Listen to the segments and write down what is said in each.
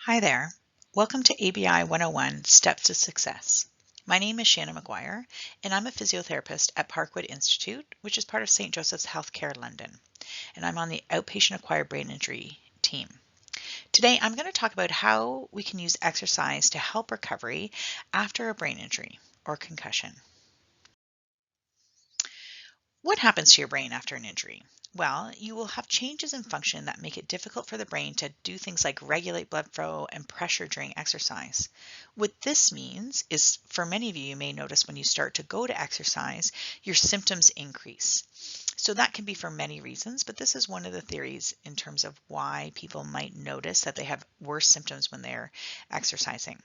Hi there. Welcome to ABI 101 Steps to Success. My name is Shannon McGuire, and I'm a physiotherapist at Parkwood Institute, which is part of St. Joseph's Healthcare London, and I'm on the outpatient acquired brain injury team. Today, I'm going to talk about how we can use exercise to help recovery after a brain injury or concussion. What happens to your brain after an injury? Well, you will have changes in function that make it difficult for the brain to do things like regulate blood flow and pressure during exercise. What this means is for many of you, you may notice when you start to go to exercise, your symptoms increase. So that can be for many reasons, but this is one of the theories in terms of why people might notice that they have worse symptoms when they're exercising.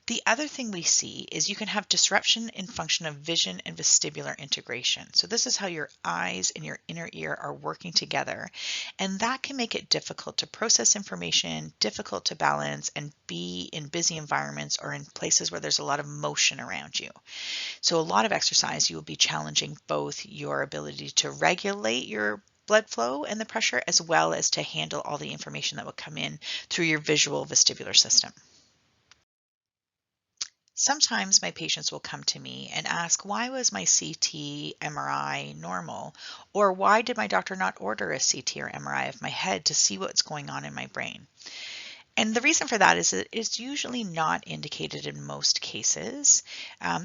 The other thing we see is you can have disruption in function of vision and vestibular integration. So this is how your eyes and your inner ear are working together. And that can make it difficult to process information, difficult to balance, and be in busy environments or in places where there's a lot of motion around you. So a lot of exercise, you will be challenging both your ability to regulate your blood flow and the pressure, as well as to handle all the information that will come in through your visual vestibular system. Sometimes my patients will come to me and ask, why was my CT MRI normal? Or why did my doctor not order a CT or MRI of my head to see what's going on in my brain? And the reason for that is that it's usually not indicated in most cases.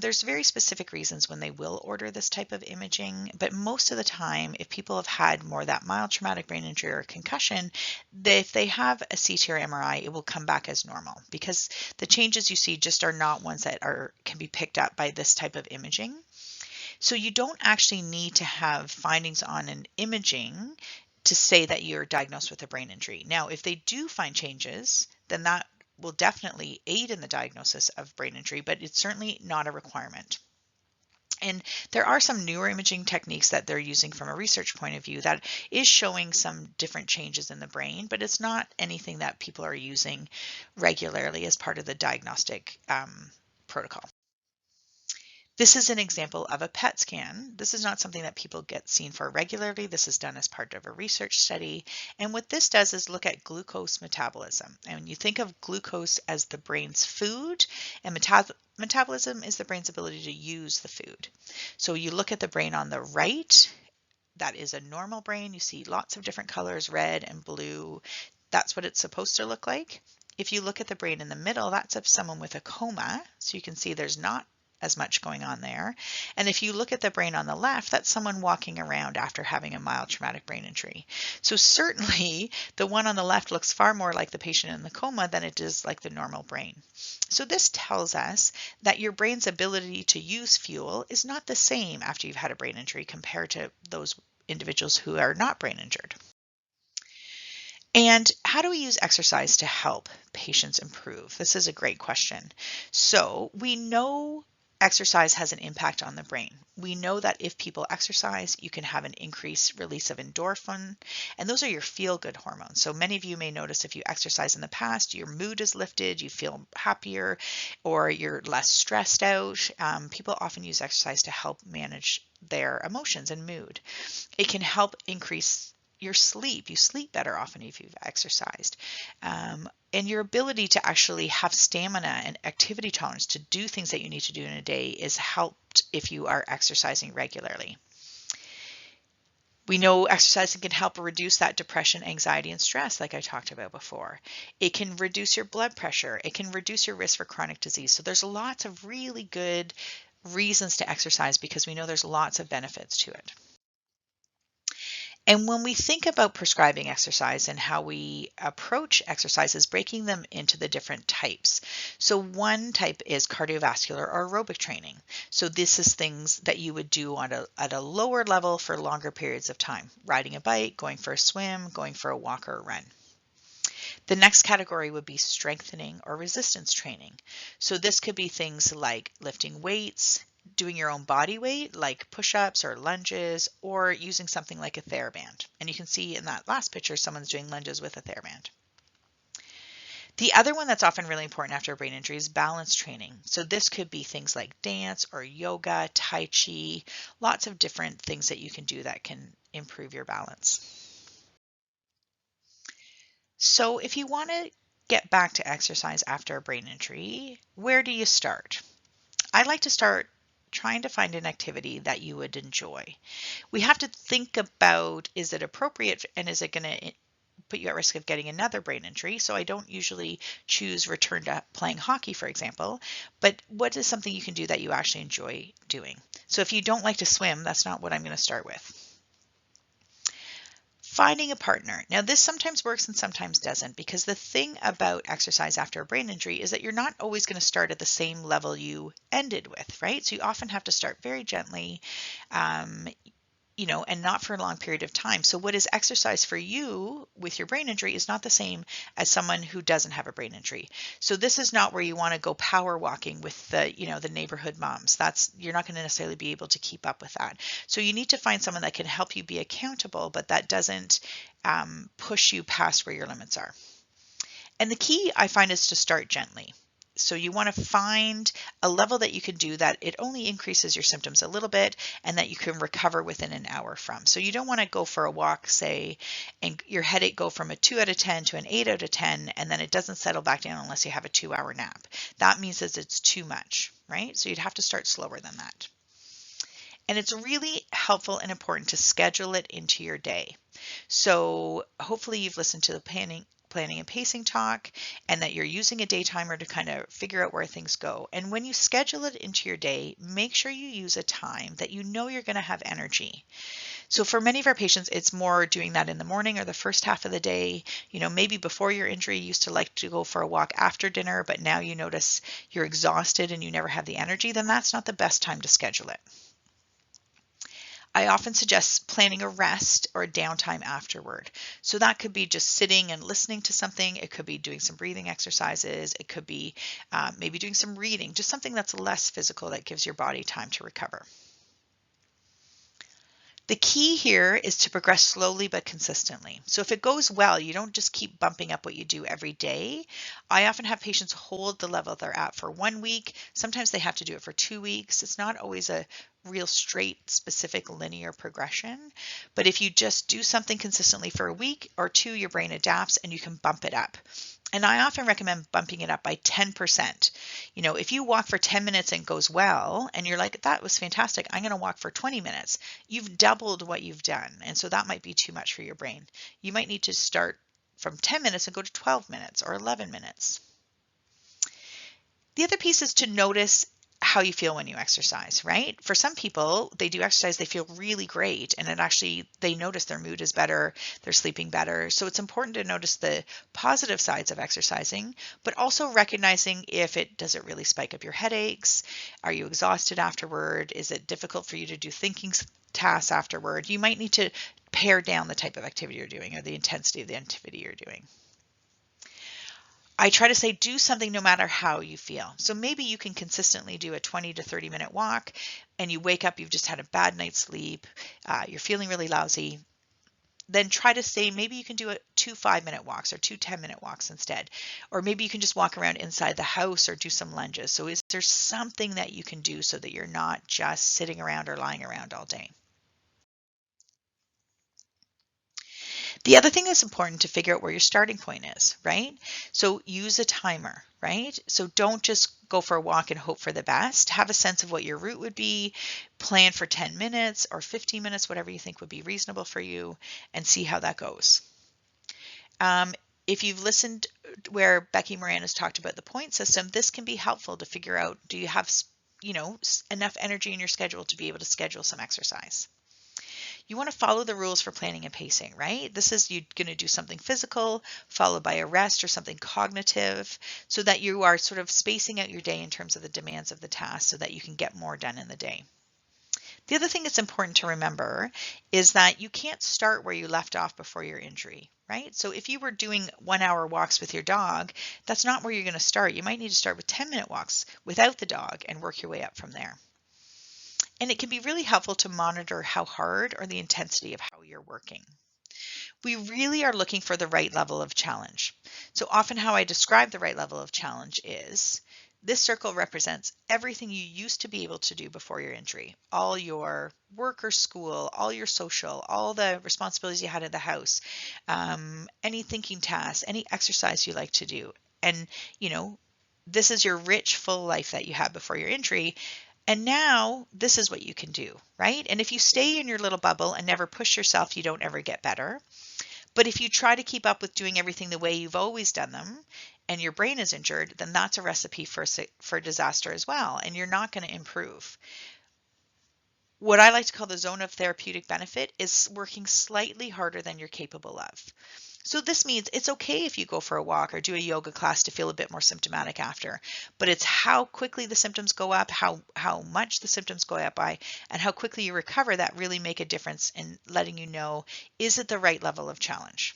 There's very specific reasons when they will order this type of imaging, but most of the time, if people have had more that mild traumatic brain injury or concussion, if they have a CT or MRI, it will come back as normal because the changes you see just are not ones that can be picked up by this type of imaging. So you don't actually need to have findings on an imaging to say that you're diagnosed with a brain injury. Now, if they do find changes, then that will definitely aid in the diagnosis of brain injury, but it's certainly not a requirement. And there are some newer imaging techniques that they're using from a research point of view that is showing some different changes in the brain, but it's not anything that people are using regularly as part of the diagnostic protocol. This is an example of a PET scan. This is not something that people get seen for regularly. This is done as part of a research study. And what this does is look at glucose metabolism. And when you think of glucose as the brain's food, and metabolism is the brain's ability to use the food. So you look at the brain on the right, that is a normal brain. You see lots of different colors, red and blue. That's what it's supposed to look like. If you look at the brain in the middle, that's of someone with a coma. So you can see there's not as much going on there. And if you look at the brain on the left, that's someone walking around after having a mild traumatic brain injury. So certainly the one on the left looks far more like the patient in the coma than it does like the normal brain. So this tells us that your brain's ability to use fuel is not the same after you've had a brain injury compared to those individuals who are not brain injured. And how do we use exercise to help patients improve? This is a great question. So we know exercise has an impact on the brain. We know that if people exercise, you can have an increased release of endorphin, and those are your feel-good hormones. So many of you may notice if you exercise in the past, your mood is lifted, you feel happier, or you're less stressed out. People often use exercise to help manage their emotions and mood. It can help increase your sleep. You sleep better often if you've exercised. And your ability to actually have stamina and activity tolerance to do things that you need to do in a day is helped if you are exercising regularly. We know exercising can help reduce that depression, anxiety, and stress like I talked about before. It can reduce your blood pressure. It can reduce your risk for chronic disease. So there's lots of really good reasons to exercise because we know there's lots of benefits to it. And when we think about prescribing exercise and how we approach exercises, breaking them into the different types. So one type is cardiovascular or aerobic training. So this is things that you would do at a lower level for longer periods of time, riding a bike, going for a swim, going for a walk or a run. The next category would be strengthening or resistance training. So this could be things like lifting weights, doing your own body weight, like push-ups or lunges, or using something like a TheraBand. And you can see in that last picture, someone's doing lunges with a TheraBand. The other one that's often really important after a brain injury is balance training. So this could be things like dance or yoga, Tai Chi, lots of different things that you can do that can improve your balance. So if you want to get back to exercise after a brain injury, where do you start? I like to start trying to find an activity that you would enjoy. We have to think about, is it appropriate and is it going to put you at risk of getting another brain injury? So I don't usually choose return to playing hockey, for example, but what is something you can do that you actually enjoy doing? So if you don't like to swim, that's not what I'm going to start with. Finding a partner. Now, this sometimes works and sometimes doesn't, because the thing about exercise after a brain injury is that you're not always going to start at the same level you ended with, right? So you often have to start very gently, um, and not for a long period of time. So what is exercise for you with your brain injury is not the same as someone who doesn't have a brain injury. So this is not where you want to go power walking with the neighborhood moms. You're not going to necessarily be able to keep up with that. So you need to find someone that can help you be accountable, but that doesn't push you past where your limits are. And the key I find is to start gently. So you want to find a level that you can do that it only increases your symptoms a little bit and that you can recover within an hour from. So you don't want to go for a walk, say, and your headache go from a 2 out of 10 to an 8 out of 10, and then it doesn't settle back down unless you have a 2-hour nap. That means that it's too much, right? So you'd have to start slower than that. And it's really helpful and important to schedule it into your day. So hopefully you've listened to the planning and pacing talk and that you're using a day timer to kind of figure out where things go. And when you schedule it into your day, make sure you use a time that you know you're going to have energy. So for many of our patients, it's more doing that in the morning or the first half of the day. Maybe before your injury, you used to like to go for a walk after dinner, but now you notice you're exhausted and you never have the energy, then that's not the best time to schedule it. I often suggest planning a rest or a downtime afterward. So that could be just sitting and listening to something. It could be doing some breathing exercises. It could be maybe doing some reading, just something that's less physical that gives your body time to recover. The key here is to progress slowly but consistently. So if it goes well, you don't just keep bumping up what you do every day. I often have patients hold the level they're at for 1 week. Sometimes they have to do it for 2 weeks. It's not always a real straight, specific linear progression. But if you just do something consistently for a week or two, your brain adapts and you can bump it up. And I often recommend bumping it up by 10%. If you walk for 10 minutes and it goes well, and you're like, that was fantastic, I'm going to walk for 20 minutes, you've doubled what you've done. And so that might be too much for your brain. You might need to start from 10 minutes and go to 12 minutes or 11 minutes. The other piece is to notice how you feel when you exercise, right? For some people, they do exercise, they feel really great, and they notice their mood is better, they're sleeping better. So it's important to notice the positive sides of exercising, but also recognizing does it really spike up your headaches? Are you exhausted afterward? Is it difficult for you to do thinking tasks afterward? You might need to pare down the type of activity you're doing or the intensity of the activity you're doing. I try to say do something no matter how you feel. So maybe you can consistently do a 20 to 30 minute walk and you wake up, you've just had a bad night's sleep, you're feeling really lousy. Then try to say maybe you can do 2 5-minute walks or 2 10-minute walks instead. Or maybe you can just walk around inside the house or do some lunges. So is there something that you can do so that you're not just sitting around or lying around all day? The other thing that's important to figure out where your starting point is, right? So use a timer, right? So don't just go for a walk and hope for the best. Have a sense of what your route would be, plan for 10 minutes or 15 minutes, whatever you think would be reasonable for you, and see how that goes. If you've listened where Becky Moran has talked about the point system, this can be helpful to figure out, do you have enough energy in your schedule to be able to schedule some exercise? You want to follow the rules for planning and pacing, right? This is you're going to do something physical followed by a rest or something cognitive so that you are sort of spacing out your day in terms of the demands of the task so that you can get more done in the day. The other thing that's important to remember is that you can't start where you left off before your injury, right? So if you were doing 1-hour walks with your dog, that's not where you're going to start. You might need to start with 10-minute walks without the dog and work your way up from there. And it can be really helpful to monitor how hard or the intensity of how you're working. We really are looking for the right level of challenge. So often how I describe the right level of challenge is This circle represents everything you used to be able to do before your injury, all your work or school, all your social, all the responsibilities you had in the house, any thinking tasks, any exercise you like to do. And, you know, this is your rich, full life that you had before your injury. And now this is what you can do, right? And if you stay in your little bubble and never push yourself, you don't ever get better. But if you try to keep up with doing everything the way you've always done them and your brain is injured, then that's a recipe for disaster as well, and you're not going to improve. What I like to call the zone of therapeutic benefit is working slightly harder than you're capable of. So this means it's okay if you go for a walk or do a yoga class to feel a bit more symptomatic after, but it's how quickly the symptoms go up, how much the symptoms go up by, and how quickly you recover that really make a difference in letting you know, is it the right level of challenge?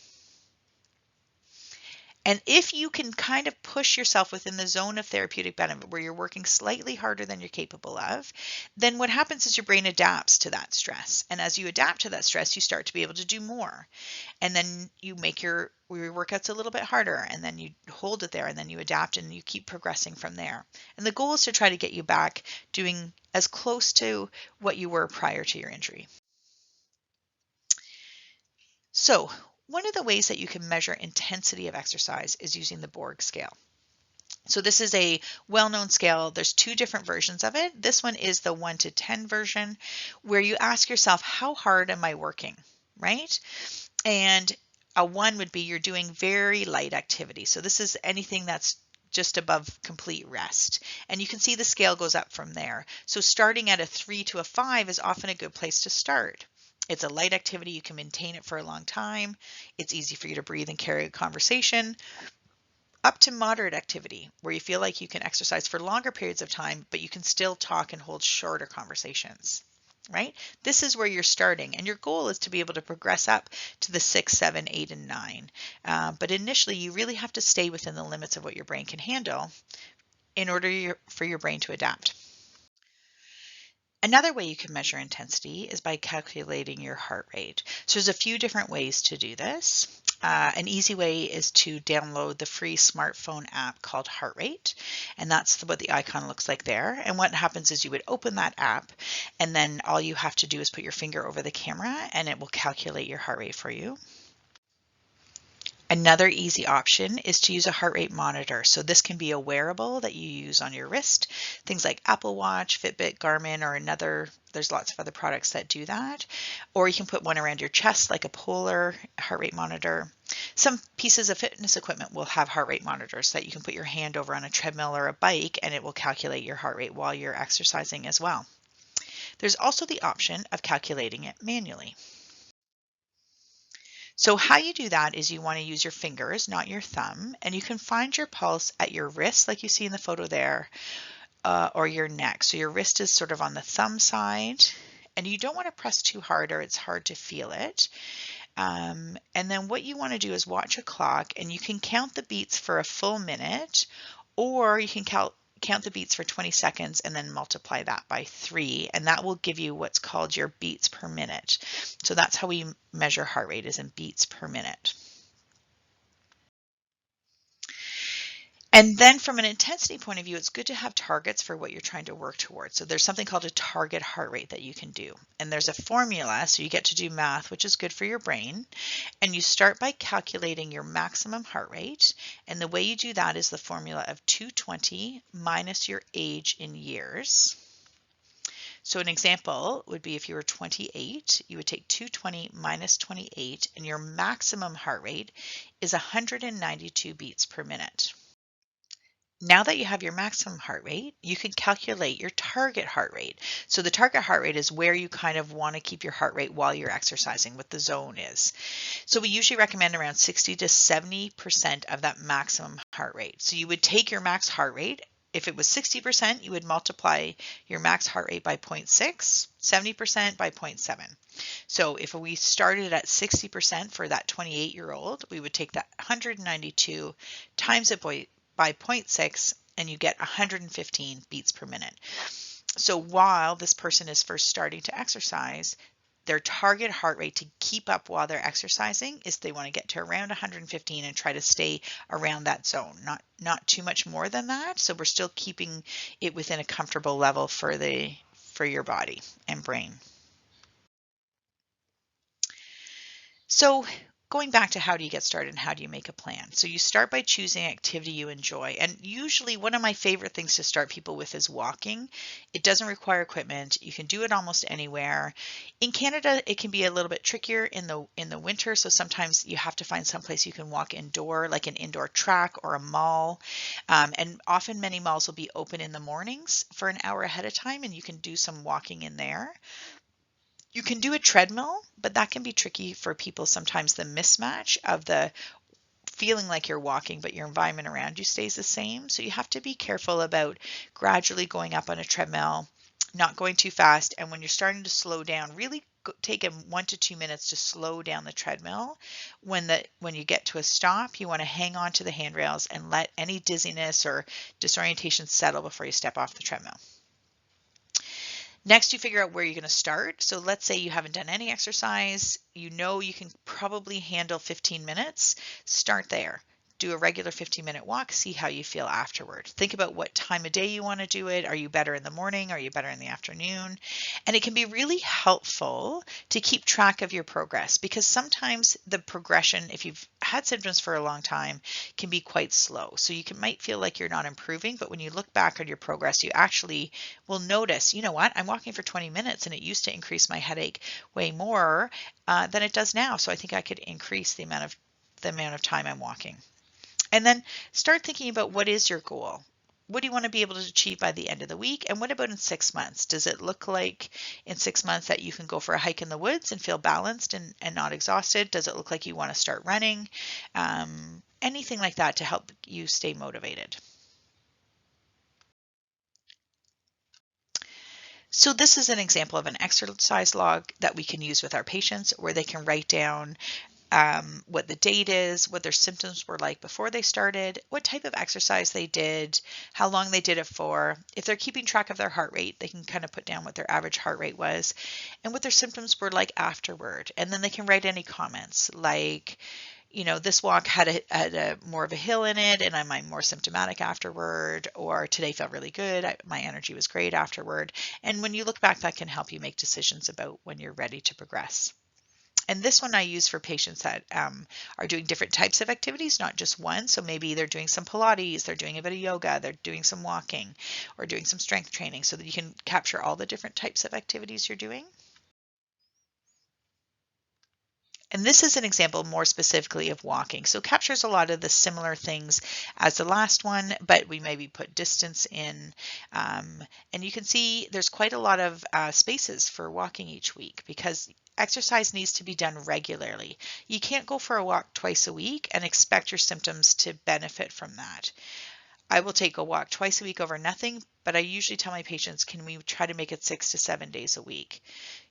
And if you can kind of push yourself within the zone of therapeutic benefit where you're working slightly harder than you're capable of, then what happens is your brain adapts to that stress. And as you adapt to that stress, you start to be able to do more. And then you make your workouts a little bit harder, and then you hold it there, and then you adapt and you keep progressing from there. And the goal is to try to get you back doing as close to what you were prior to your injury. So, one of the ways that you can measure intensity of exercise is using the Borg scale. So this is a well-known scale. There's two different versions of it. This one is the 1 to 10 version, where you ask yourself, how hard am I working, right? And a 1 would be you're doing very light activity. So this is anything that's just above complete rest. And you can see the scale goes up from there. So starting at a 3 to a 5 is often a good place to start. It's a light activity. You can maintain it for a long time. It's easy for you to breathe and carry a conversation. Up to moderate activity, where you feel like you can exercise for longer periods of time, but you can still talk and hold shorter conversations, right? This is where you're starting, and your goal is to be able to progress up to the 6, 7, 8, and 9. But initially, you really have to stay within the limits of what your brain can handle in order for your brain to adapt. Another way you can measure intensity is by calculating your heart rate. So there's a few different ways to do this. An easy way is to download the free smartphone app called Heart Rate, and that's what the icon looks like there. And what happens is you would open that app, and then all you have to do is put your finger over the camera, and it will calculate your heart rate for you. Another easy option is to use a heart rate monitor. So this can be a wearable that you use on your wrist, things like Apple Watch, Fitbit, Garmin, or there's lots of other products that do that. Or you can put one around your chest like a Polar heart rate monitor. Some pieces of fitness equipment will have heart rate monitors so that you can put your hand over on a treadmill or a bike and it will calculate your heart rate while you're exercising as well. There's also the option of calculating it manually. So how you do that is you want to use your fingers, not your thumb, and you can find your pulse at your wrist, like you see in the photo there, or your neck. So your wrist is sort of on the thumb side, and you don't want to press too hard or it's hard to feel it. And then what you want to do is watch a clock, and you can count the beats for a full minute, or you can count the beats for 20 seconds and then multiply that by 3, and that will give you what's called your beats per minute. So that's how we measure heart rate, is in beats per minute. And then from an intensity point of view, it's good to have targets for what you're trying to work towards. So there's something called a target heart rate that you can do. And there's a formula, so you get to do math, which is good for your brain. And you start by calculating your maximum heart rate. And the way you do that is the formula of 220 minus your age in years. So an example would be if you were 28, you would take 220 minus 28, and your maximum heart rate is 192 beats per minute. Now that you have your maximum heart rate, you can calculate your target heart rate. So the target heart rate is where you kind of want to keep your heart rate while you're exercising, what the zone is. So we usually recommend around 60 to 70% of that maximum heart rate. So you would take your max heart rate. If it was 60%, you would multiply your max heart rate by 0.6, 70% by 0.7. So if we started at 60% for that 28-year-old, we would take that 192 times it by 0.6, and you get 115 beats per minute. So while this person is first starting to exercise, their target heart rate to keep up while they're exercising is they want to get to around 115 and try to stay around that zone, not too much more than that. So we're still keeping it within a comfortable level for your body and brain. So going back to how do you get started and how do you make a plan? So you start by choosing an activity you enjoy. And usually one of my favorite things to start people with is walking. It doesn't require equipment. You can do it almost anywhere. In Canada, it can be a little bit trickier in the winter. So sometimes you have to find someplace you can walk indoor, like an indoor track or a mall. And often many malls will be open in the mornings for an hour ahead of time, and you can do some walking in there. You can do a treadmill, but that can be tricky for people sometimes, the mismatch of the feeling like you're walking, but your environment around you stays the same. So you have to be careful about gradually going up on a treadmill, not going too fast. And when you're starting to slow down, really take a 1 to 2 minutes to slow down the treadmill. When you get to a stop, you want to hang on to the handrails and let any dizziness or disorientation settle before you step off the treadmill. Next, you figure out where you're going to start. So let's say you haven't done any exercise. You know you can probably handle 15 minutes. Start there. Do a regular 15-minute walk. See how you feel afterward. Think about what time of day you want to do it. Are you better in the morning? Are you better in the afternoon? And it can be really helpful to keep track of your progress, because sometimes the progression, if you've had symptoms for a long time, can be quite slow. So might feel like you're not improving, but when you look back on your progress, you actually will notice, you know what, I'm walking for 20 minutes and it used to increase my headache way more than it does now. So I think I could increase the amount of time I'm walking. And then start thinking about, what is your goal? What do you want to be able to achieve by the end of the week? And what about in 6 months? Does it look like in 6 months that you can go for a hike in the woods and feel balanced and not exhausted? Does it look like you want to start running? Anything like that to help you stay motivated. So this is an example of an exercise log that we can use with our patients, where they can write down what the date is, what their symptoms were like before they started, what type of exercise they did, how long they did it for. If they're keeping track of their heart rate, they can kind of put down what their average heart rate was and what their symptoms were like afterward. And then they can write any comments like, this walk had a more of a hill in it, and I'm more symptomatic afterward, or today felt really good. My energy was great afterward. And when you look back, that can help you make decisions about when you're ready to progress. And this one I use for patients that are doing different types of activities, not just one. So maybe they're doing some Pilates, they're doing a bit of yoga, they're doing some walking, or doing some strength training, so that you can capture all the different types of activities you're doing. And this is an example more specifically of walking. So captures a lot of the similar things as the last one, but we maybe put distance in. And you can see there's quite a lot of spaces for walking each week, because exercise needs to be done regularly. You can't go for a walk twice a week and expect your symptoms to benefit from that. I will take a walk twice a week over nothing, but I usually tell my patients, can we try to make it 6 to 7 days a week?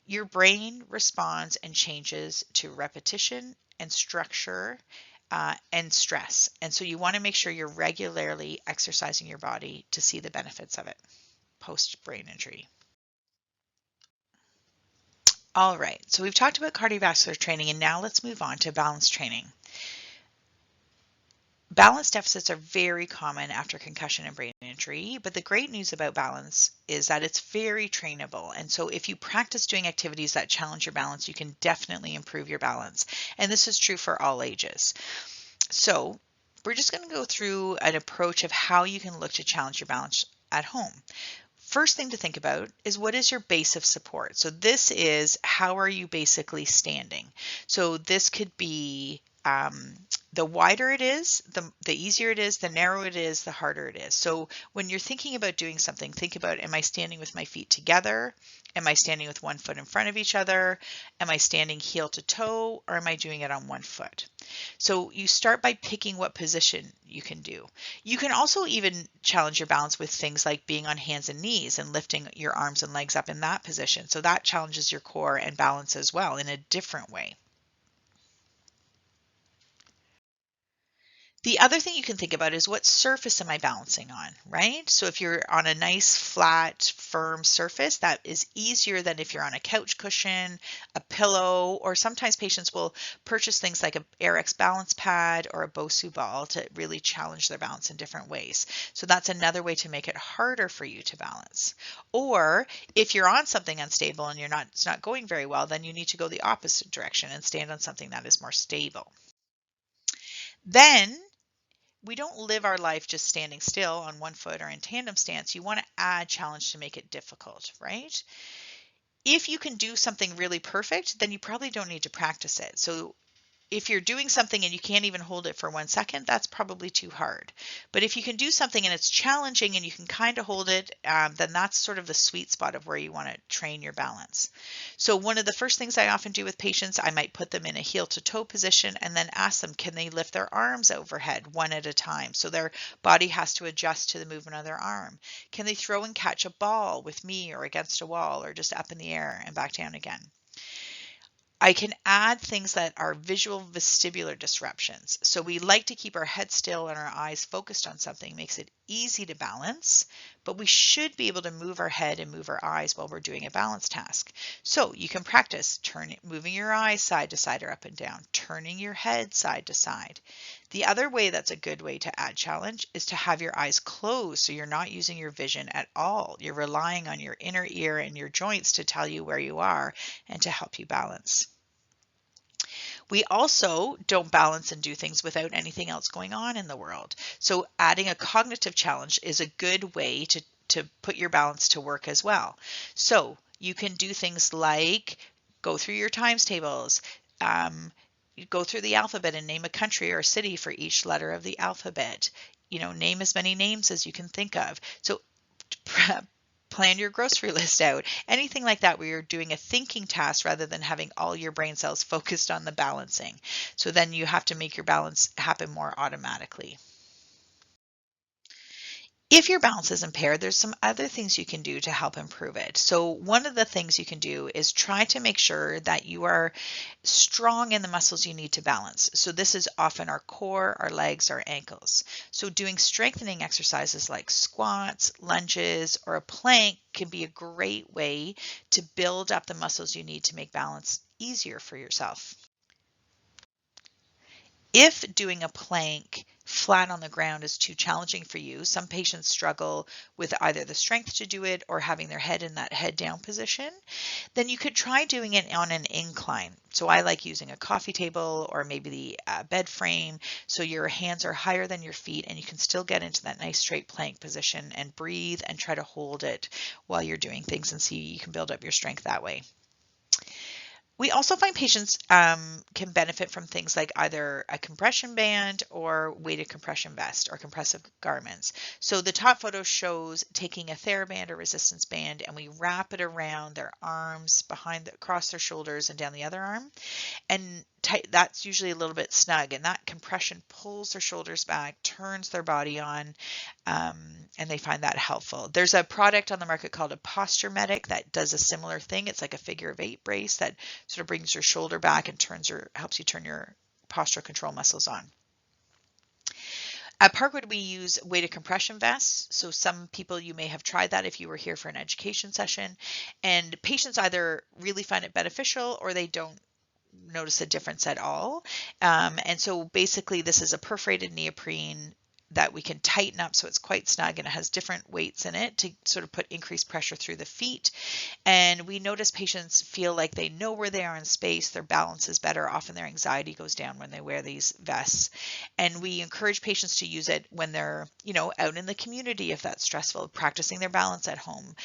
Your brain responds and changes to repetition and structure and stress. And so you want to make sure you're regularly exercising your body to see the benefits of it post brain injury. All right, so we've talked about cardiovascular training, and now let's move on to balance training. Balance deficits are very common after concussion and brain injury, but the great news about balance is that it's very trainable. And so if you practice doing activities that challenge your balance, you can definitely improve your balance. And this is true for all ages. So we're just going to go through an approach of how you can look to challenge your balance at home. First thing to think about is, what is your base of support? So this is, how are you basically standing? So this could be the wider it is, the easier it is, the narrower it is, the harder it is. So when you're thinking about doing something, think about, am I standing with my feet together? Am I standing with one foot in front of each other? Am I standing heel to toe, or am I doing it on one foot? So you start by picking what position you can do. You can also even challenge your balance with things like being on hands and knees and lifting your arms and legs up in that position. So that challenges your core and balance as well in a different way. The other thing you can think about is what surface am I balancing on, right? So if you're on a nice, flat, firm surface, that is easier than if you're on a couch cushion, a pillow, or sometimes patients will purchase things like a AirX balance pad or a Bosu ball to really challenge their balance in different ways. So that's another way to make it harder for you to balance. Or if you're on something unstable and it's not going very well, then you need to go the opposite direction and stand on something that is more stable. Then we don't live our life just standing still on one foot or in tandem stance. You want to add challenge to make it difficult, right? If you can do something really perfect, then you probably don't need to practice it. So if you're doing something and you can't even hold it for 1 second, that's probably too hard. But if you can do something and it's challenging and you can kind of hold it, then that's sort of the sweet spot of where you want to train your balance. So one of the first things I often do with patients, I might put them in a heel to toe position and then ask them, can they lift their arms overhead one at a time? So their body has to adjust to the movement of their arm. Can they throw and catch a ball with me or against a wall or just up in the air and back down again? I can add things that are visual vestibular disruptions. So we like to keep our head still and our eyes focused on something. Makes it easy to balance, but we should be able to move our head and move our eyes while we're doing a balance task. So you can practice moving your eyes side to side or up and down, turning your head side to side. The other way that's a good way to add challenge is to have your eyes closed so you're not using your vision at all. You're relying on your inner ear and your joints to tell you where you are and to help you balance. We also don't balance and do things without anything else going on in the world. So adding a cognitive challenge is a good way to put your balance to work as well. So you can do things like go through your times tables, you go through the alphabet and name a country or a city for each letter of the alphabet. Name as many names as you can think of. So plan your grocery list out, anything like that where you're doing a thinking task rather than having all your brain cells focused on the balancing. So then you have to make your balance happen more automatically. If your balance is impaired, there's some other things you can do to help improve it. So one of the things you can do is try to make sure that you are strong in the muscles you need to balance. So this is often our core, our legs, our ankles. So doing strengthening exercises like squats, lunges, or a plank can be a great way to build up the muscles you need to make balance easier for yourself. If doing a plank flat on the ground is too challenging for you, some patients struggle with either the strength to do it or having their head in that head down position, then you could try doing it on an incline. So I like using a coffee table or maybe the bed frame so your hands are higher than your feet and you can still get into that nice straight plank position and breathe and try to hold it while you're doing things and see you can build up your strength that way. We also find patients can benefit from things like either a compression band or weighted compression vest or compressive garments. So the top photo shows taking a TheraBand or resistance band and we wrap it around their arms across their shoulders and down the other arm. And that's usually a little bit snug, and that compression pulls their shoulders back, turns their body on, and they find that helpful. There's a product on the market called a Posture Medic that does a similar thing. It's like a figure of eight brace that sort of brings your shoulder back and helps you turn your postural control muscles on. At Parkwood, we use weighted compression vests. So some people, you may have tried that if you were here for an education session. And patients either really find it beneficial or they don't notice a difference at all. And so basically this is a perforated neoprene that we can tighten up so it's quite snug and it has different weights in it to sort of put increased pressure through the feet. And we notice patients feel like they know where they are in space, their balance is better, often their anxiety goes down when they wear these vests. And we encourage patients to use it when they're, out in the community if that's stressful, practicing their balance at home.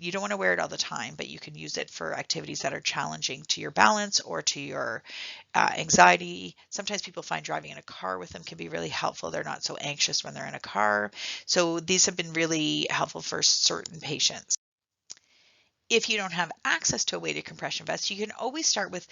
You don't want to wear it all the time, but you can use it for activities that are challenging to your balance or to your anxiety. Sometimes people find driving in a car with them can be really helpful. They're not so anxious when they're in a car. So these have been really helpful for certain patients. If you don't have access to a weighted compression vest, you can always start with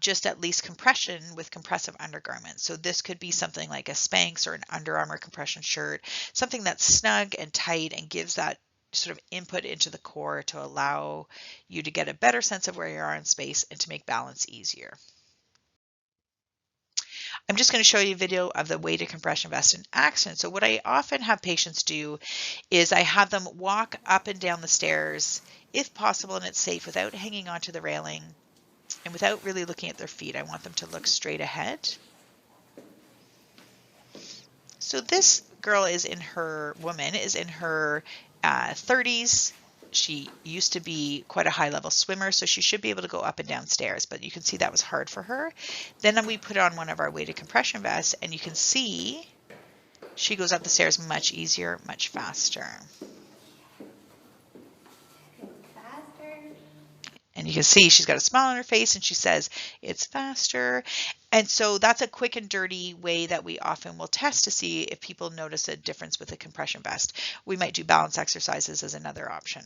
just at least compression with compressive undergarments. So this could be something like a Spanx or an Under Armour compression shirt, something that's snug and tight and gives that sort of input into the core to allow you to get a better sense of where you are in space and to make balance easier. I'm just going to show you a video of the weighted compression vest in action. So what I often have patients do is I have them walk up and down the stairs, if possible and it's safe, without hanging onto the railing and without really looking at their feet. I want them to look straight ahead. So this woman is in her 30s. She used to be quite a high level swimmer, so she should be able to go up and down stairs, but you can see that was hard for her. Then we put on one of our weighted compression vests, and you can see she goes up the stairs much easier, much faster. And you can see she's got a smile on her face and she says, it's faster. And so that's a quick and dirty way that we often will test to see if people notice a difference with a compression vest. We might do balance exercises as another option.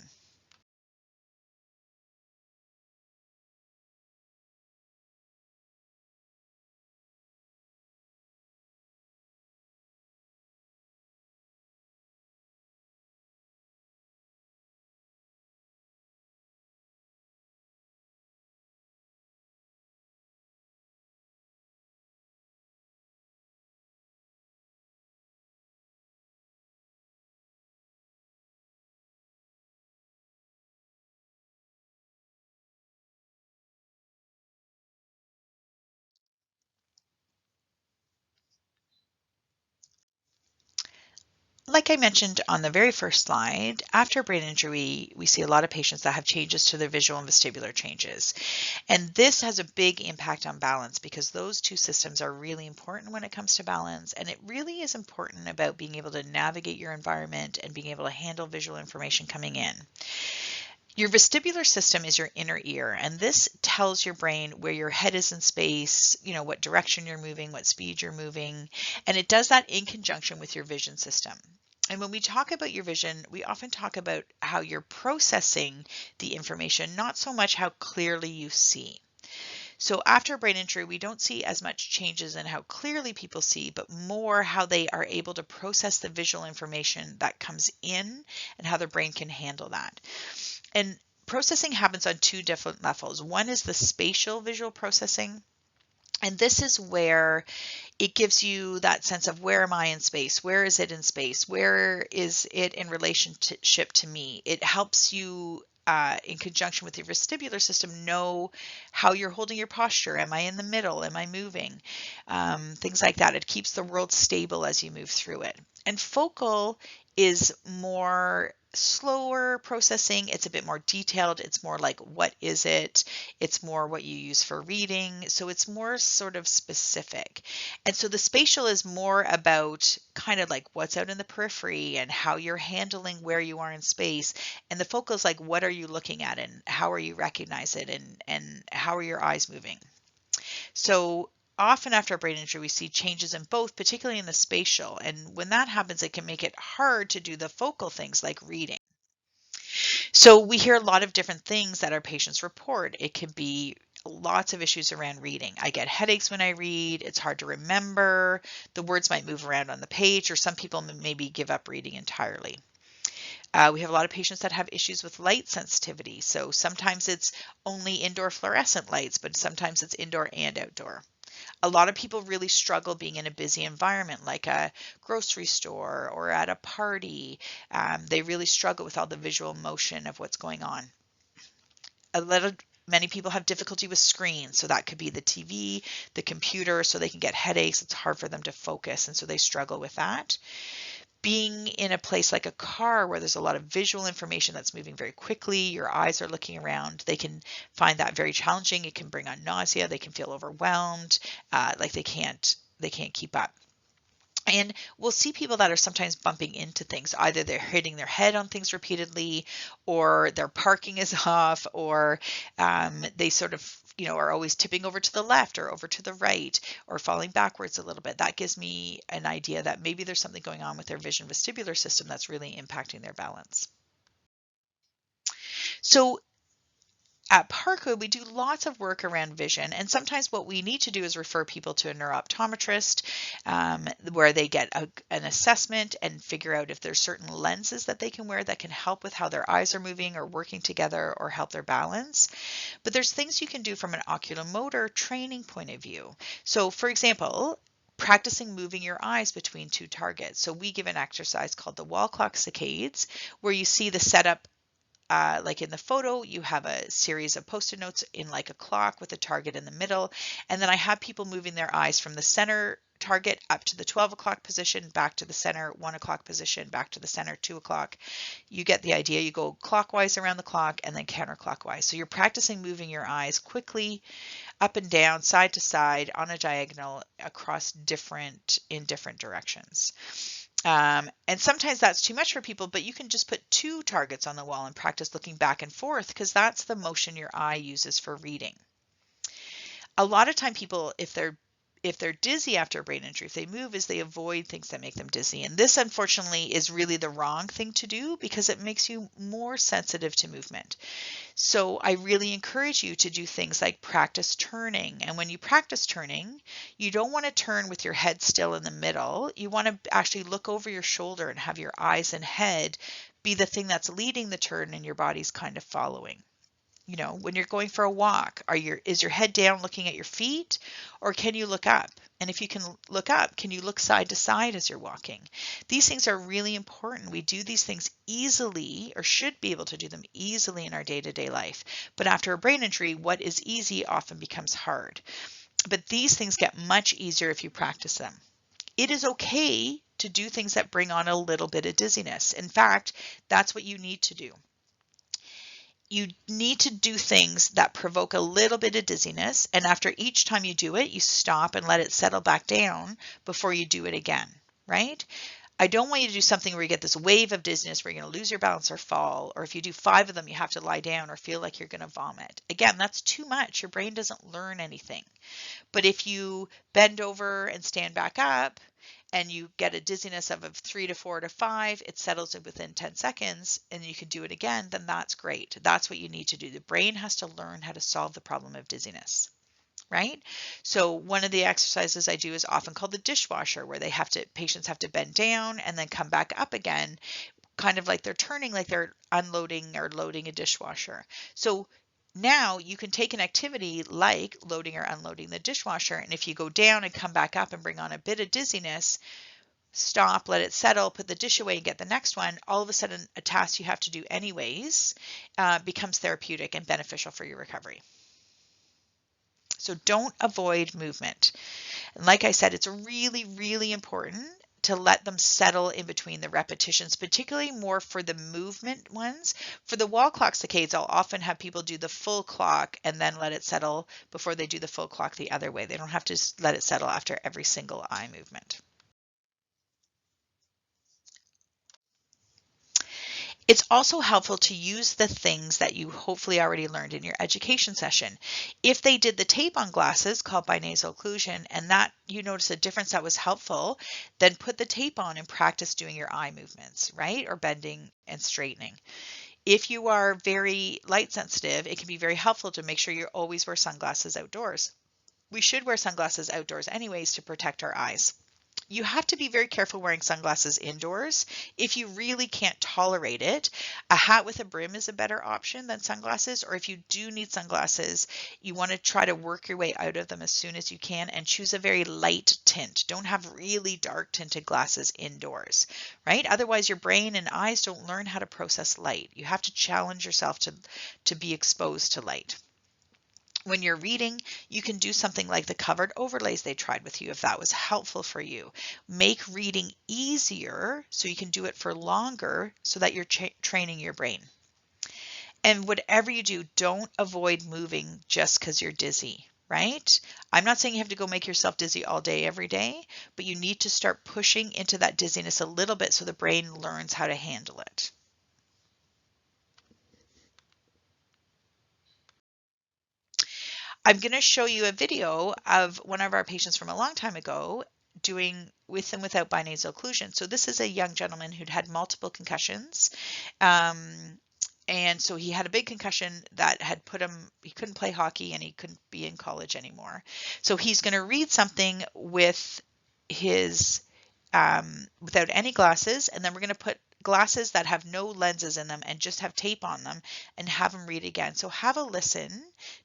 Like I mentioned on the very first slide, after brain injury, we see a lot of patients that have changes to their visual and vestibular changes. And this has a big impact on balance because those two systems are really important when it comes to balance. And it really is important about being able to navigate your environment and being able to handle visual information coming in. Your vestibular system is your inner ear, and this tells your brain where your head is in space, what direction you're moving, what speed you're moving, and it does that in conjunction with your vision system. And when we talk about your vision, we often talk about how you're processing the information, not so much how clearly you see. So after brain injury, we don't see as much changes in how clearly people see, but more how they are able to process the visual information that comes in and how their brain can handle that. And processing happens on two different levels. One is the spatial visual processing. And this is where it gives you that sense of where am I in space? Where is it in space? Where is it in relationship to me? It helps you in conjunction with your vestibular system know how you're holding your posture. Am I in the middle? Am I moving? Things like that. It keeps the world stable as you move through it. And focal is more slower processing. It's a bit more detailed. It's more like, what is it? It's more what you use for reading. So it's more sort of specific. And so the spatial is more about kind of like what's out in the periphery and how you're handling where you are in space. And the focal is like, what are you looking at and how are you recognize it and how are your eyes moving? So often after a brain injury, we see changes in both, particularly in the spatial. And when that happens, it can make it hard to do the focal things like reading. So we hear a lot of different things that our patients report. It can be lots of issues around reading. I get headaches when I read. It's hard to remember. The words might move around on the page, or some people maybe give up reading entirely. We have a lot of patients that have issues with light sensitivity. So sometimes it's only indoor fluorescent lights, but sometimes it's indoor and outdoor. A lot of people really struggle being in a busy environment like a grocery store or at a party. They really struggle with all the visual motion of what's going on. Many people have difficulty with screens, so that could be the TV, the computer, so they can get headaches. It's hard for them to focus, and so they struggle with that. Being in a place like a car where there's a lot of visual information that's moving very quickly, your eyes are looking around, they can find that very challenging. It can bring on nausea. They can feel overwhelmed, like they can't keep up. And we'll see people that are sometimes bumping into things. Either they're hitting their head on things repeatedly, or their parking is off, or they sort of, are always tipping over to the left or over to the right or falling backwards a little bit. That gives me an idea that maybe there's something going on with their vision vestibular system that's really impacting their balance. So At Parkwood, we do lots of work around vision, and sometimes what we need to do is refer people to a neurooptometrist, where they get an assessment and figure out if there's certain lenses that they can wear that can help with how their eyes are moving or working together or help their balance. But there's things you can do from an oculomotor training point of view. So for example, practicing moving your eyes between two targets. So we give an exercise called the wall clock saccades, where you see the setup. Like in the photo, you have a series of post-it notes in like a clock with a target in the middle. And then I have people moving their eyes from the center target up to the 12 o'clock position, back to the center, 1 o'clock position, back to the center, 2 o'clock. You get the idea. You go clockwise around the clock and then counterclockwise. So you're practicing moving your eyes quickly up and down, side to side, on a diagonal, across in different directions. And sometimes that's too much for people, but you can just put 2 targets on the wall and practice looking back and forth, because that's the motion your eye uses for reading. A lot of time people, if they're dizzy after a brain injury, if they move, is they avoid things that make them dizzy. And this, unfortunately, is really the wrong thing to do, because it makes you more sensitive to movement. So I really encourage you to do things like practice turning. And when you practice turning, you don't want to turn with your head still in the middle. You want to actually look over your shoulder and have your eyes and head be the thing that's leading the turn and your body's kind of following. You know, when you're going for a walk, is your head down looking at your feet, or can you look up? And if you can look up, can you look side to side as you're walking? These things are really important. We do these things easily, or should be able to do them easily in our day-to-day life. But after a brain injury, what is easy often becomes hard. But these things get much easier if you practice them. It is okay to do things that bring on a little bit of dizziness. In fact, that's what you need to do. You need to do things that provoke a little bit of dizziness, and after each time you do it, you stop and let it settle back down before you do it again, right? I don't want you to do something where you get this wave of dizziness where you're going to lose your balance or fall, or if you do 5 of them, you have to lie down or feel like you're going to vomit. Again, that's too much. Your brain doesn't learn anything. But if you bend over and stand back up, and you get a dizziness of 3 to 4 to 5, it settles in within 10 seconds, and you can do it again, then that's great. That's what you need to do. The brain has to learn how to solve the problem of dizziness, right? So one of the exercises I do is often called the dishwasher, where patients have to bend down and then come back up again, kind of like they're turning, like they're unloading or loading a dishwasher. So now you can take an activity like loading or unloading the dishwasher, and if you go down and come back up and bring on a bit of dizziness, stop, let it settle, put the dish away and get the next one, all of a sudden a task you have to do anyways becomes therapeutic and beneficial for your recovery. So don't avoid movement. And like I said, it's really, really important to let them settle in between the repetitions, particularly more for the movement ones. For the wall clock saccades, I'll often have people do the full clock and then let it settle before they do the full clock the other way. They don't have to let it settle after every single eye movement. It's also helpful to use the things that you hopefully already learned in your education session. If they did the tape on glasses called binasal occlusion, and that you notice a difference that was helpful, then put the tape on and practice doing your eye movements, right? Or bending and straightening. If you are very light sensitive, it can be very helpful to make sure you always wear sunglasses outdoors. We should wear sunglasses outdoors anyways to protect our eyes. You have to be very careful wearing sunglasses indoors. If you really can't tolerate it, a hat with a brim is a better option than sunglasses. Or if you do need sunglasses, you want to try to work your way out of them as soon as you can and choose a very light tint. Don't have really dark tinted glasses indoors, right? Otherwise, your brain and eyes don't learn how to process light. You have to challenge yourself to be exposed to light. When you're reading, you can do something like the covered overlays they tried with you if that was helpful for you. Make reading easier so you can do it for longer so that you're training your brain. And whatever you do, don't avoid moving just because you're dizzy, right? I'm not saying you have to go make yourself dizzy all day, every day, but you need to start pushing into that dizziness a little bit so the brain learns how to handle it. I'm going to show you a video of one of our patients from a long time ago doing with and without binasal occlusion. So this is a young gentleman who'd had multiple concussions, And so he had a big concussion that had put him, he couldn't play hockey and he couldn't be in college anymore. So he's going to read something with his, without any glasses, and then we're going to put glasses that have no lenses in them and just have tape on them and have him read again. So have a listen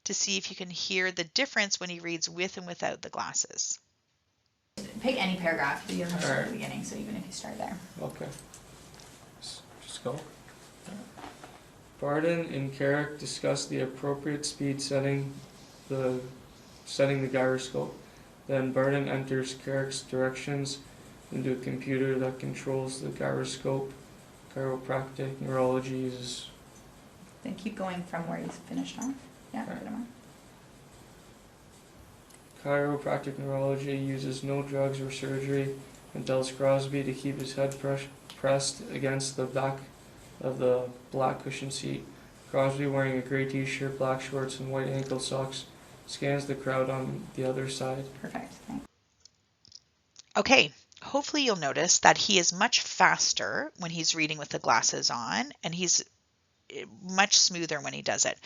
to see if you can hear the difference when he reads with and without the glasses. Pick any paragraph you have at the beginning, so even if you start there. Okay. Just go. Barden and Carrick discuss the appropriate speed setting the gyroscope. Then Barden enters Carrick's directions into a computer that controls the gyroscope. Chiropractic neurology uses. Then keep going from where you finished off. Yeah, Right. put 'em on. Chiropractic neurology uses no drugs or surgery and tells Crosby to keep his head pressed against the back of the black cushion seat. Crosby, wearing a gray t-shirt, black shorts, and white ankle socks, scans the crowd on the other side. Perfect. Thanks. Okay, hopefully you'll notice that he is much faster when he's reading with the glasses on, and he's much smoother when he does it.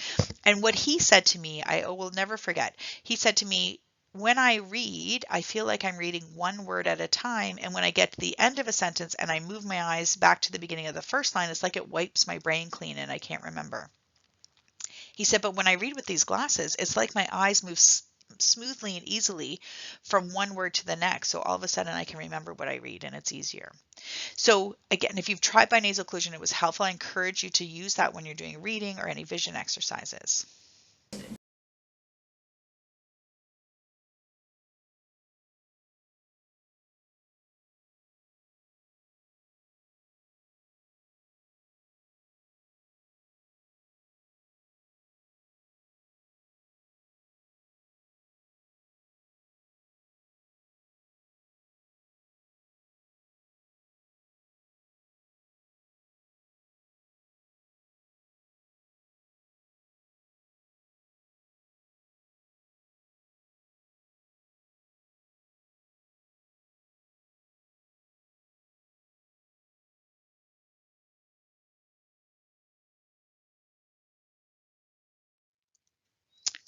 And what he said to me, I will never forget. He said to me, when I read, I feel like I'm reading one word at a time, and when I get to the end of a sentence and I move my eyes back to the beginning of the first line, it's like it wipes my brain clean and I can't remember. He said, but when I read with these glasses, it's like my eyes move smoothly and easily from one word to the next. So all of a sudden I can remember what I read and it's easier. So again, if you've tried binasal occlusion, it was helpful. I encourage you to use that when you're doing reading or any vision exercises.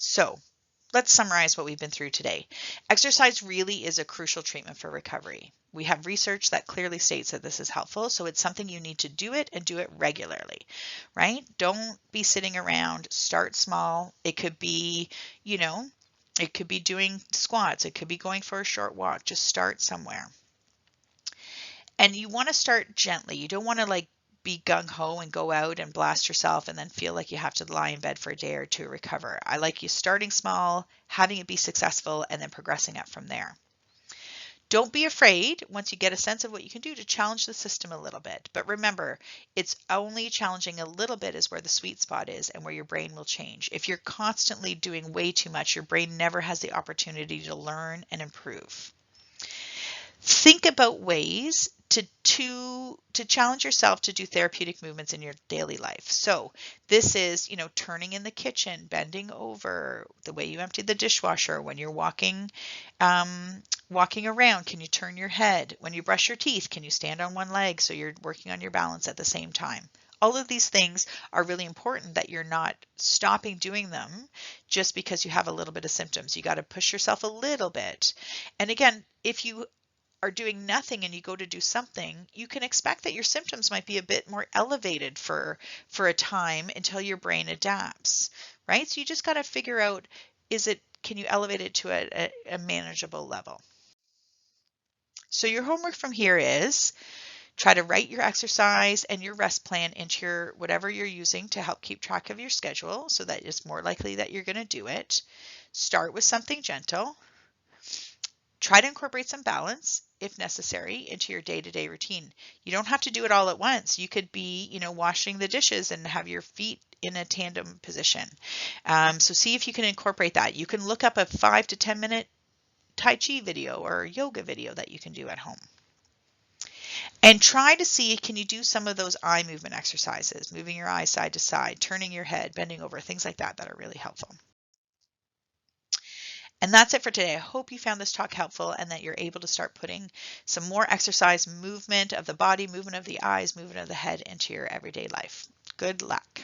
So let's summarize what we've been through today. Exercise really is a crucial treatment for recovery. We have research that clearly states that this is helpful, so it's something you need to do it and do it regularly, right? Don't be sitting around. Start small. It could be, it could be doing squats. It could be going for a short walk. Just start somewhere. And you want to start gently. You don't want to be gung-ho and go out and blast yourself and then feel like you have to lie in bed for a day or two to recover. I like you starting small, having it be successful, and then progressing up from there. Don't be afraid, once you get a sense of what you can do, to challenge the system a little bit. But remember, it's only challenging a little bit is where the sweet spot is and where your brain will change. If you're constantly doing way too much, your brain never has the opportunity to learn and improve. Think about ways to challenge yourself to do therapeutic movements in your daily life. So this is, turning in the kitchen, bending over, the way you empty the dishwasher, when you're walking around, can you turn your head? When you brush your teeth, can you stand on one leg so you're working on your balance at the same time? All of these things are really important that you're not stopping doing them just because you have a little bit of symptoms. You got to push yourself a little bit. And again, if you are doing nothing and you go to do something, you can expect that your symptoms might be a bit more elevated for a time until your brain adapts, right? So you just got to figure out, can you elevate it to a manageable level? So your homework from here is try to write your exercise and your rest plan into your whatever you're using to help keep track of your schedule so that it's more likely that you're going to do it. Start with something gentle. Try to incorporate some balance, if necessary, into your day-to-day routine. You don't have to do it all at once. You could be, washing the dishes and have your feet in a tandem position. So see if you can incorporate that. You can look up a 5 to 10 minute Tai Chi video or yoga video that you can do at home. And try to see, can you do some of those eye movement exercises, moving your eyes side to side, turning your head, bending over, things like that are really helpful. And that's it for today. I hope you found this talk helpful and that you're able to start putting some more exercise movement of the body, movement of the eyes, movement of the head into your everyday life. Good luck.